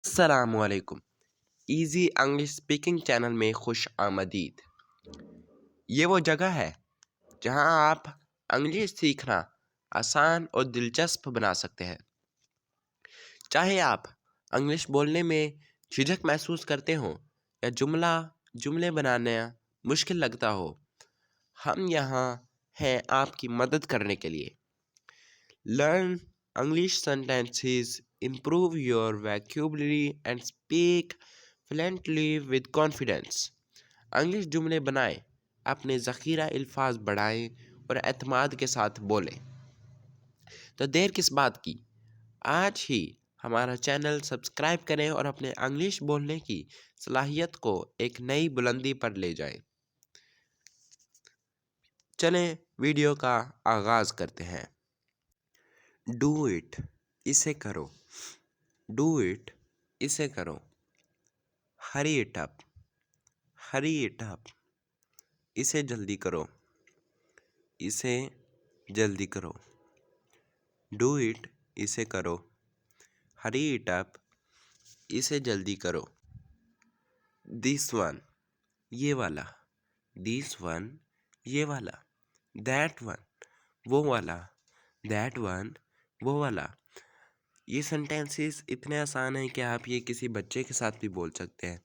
अस्सलामुअलैकुम। Easy English speaking channel में खुश आमदीद। ये वो जगह है जहां आप इंग्लिश सीखना आसान और दिलचस्प बना सकते हैं। चाहे आप इंग्लिश बोलने में झिझक महसूस करते हो या जुमले बनाना मुश्किल लगता हो, हम यहाँ हैं आपकी मदद करने के लिए। Learn English sentences, improve your vocabulary and speak fluently with confidence। English जुमले बनाएं, अपने ज़ख़ीरा अल्फाज बढ़ाएं और एतमाद के साथ बोलें। तो देर किस बात की, आज ही हमारा चैनल सब्सक्राइब करें और अपने इंग्लिश बोलने की सलाहियत को एक नई बुलंदी पर ले जाएं। चलें वीडियो का आगाज़ करते हैं। डू इट, इसे करो। डू इट, इसे करो। Hurry it up, hurry it up, इसे जल्दी करो। इसे जल्दी करो। डू इट, इसे करो। हरी इट अप, इसे जल्दी करो। दिस वन, ये वाला। दिस वन, ये वाला। दैट वन, वो वाला। दैट वन, वो वाला। ये सेंटेंसेस इतने आसान हैं कि आप ये किसी बच्चे के साथ भी बोल सकते हैं।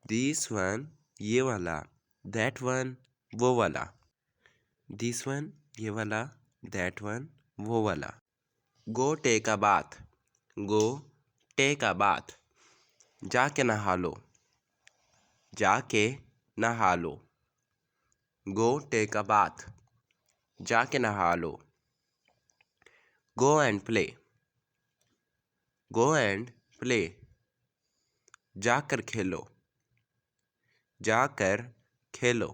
दिस वन, ये वाला। दैट वन, वो वाला। दिस वन, ये वाला। दैट वन, वो वाला। Go take a bath, go take a bath, जाके नहा लो। जाके नहा लो। गो टेक अ बाथ, जाके नहा लो। Go and play, go and play, जाकर खेलो। जाकर खेलो।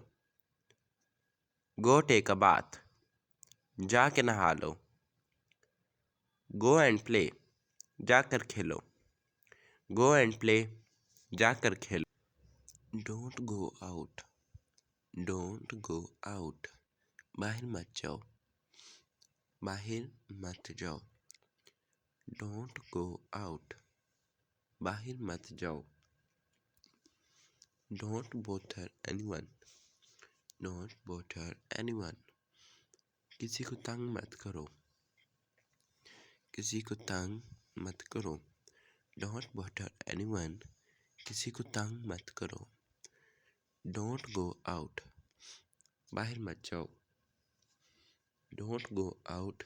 गो टेक अ बाथ, जाके नहा लो। गो एंड प्ले, जाकर खेलो। गो एंड प्ले, जाकर खेलो। Don't go out, don't go out, बाहर मत जाओ। बाहर मत जाओ। डोंट गो आउट, बाहर मत जाओ। Don't bother anyone, don't bother anyone, किसी को तंग मत करो। किसी को तंग मत करो। डोंट बॉदर एनीवन, किसी को तंग मत करो। डोंट गो आउट, बाहर मत जाओ। डोंट गो आउट,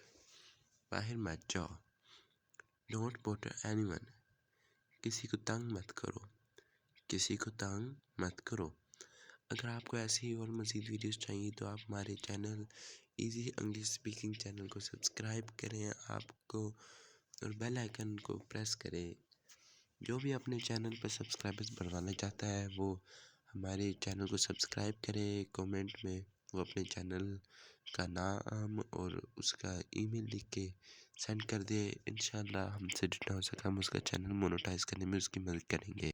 बाहर मत जाओ। डोंट बॉदर एनीवन, किसी को तंग मत करो। किसी को तंग मत करो। अगर आपको ऐसी और मज़ीद वीडियोस चाहिए तो आप हमारे channel easy English speaking channel को सब्सक्राइब करें आपको और बेल आइकन को प्रेस करें। जो भी अपने चैनल पर सब्सक्राइबर्स बढ़वाना चाहता है वो हमारे चैनल को सब्सक्राइब करे। कमेंट में वो अपने चैनल का नाम और उसका ईमेल लिख के सेंड कर दे। इंशाल्लाह हमसे जितना हो सका हम उसका चैनल मोनेटाइज करने में उसकी मदद करेंगे।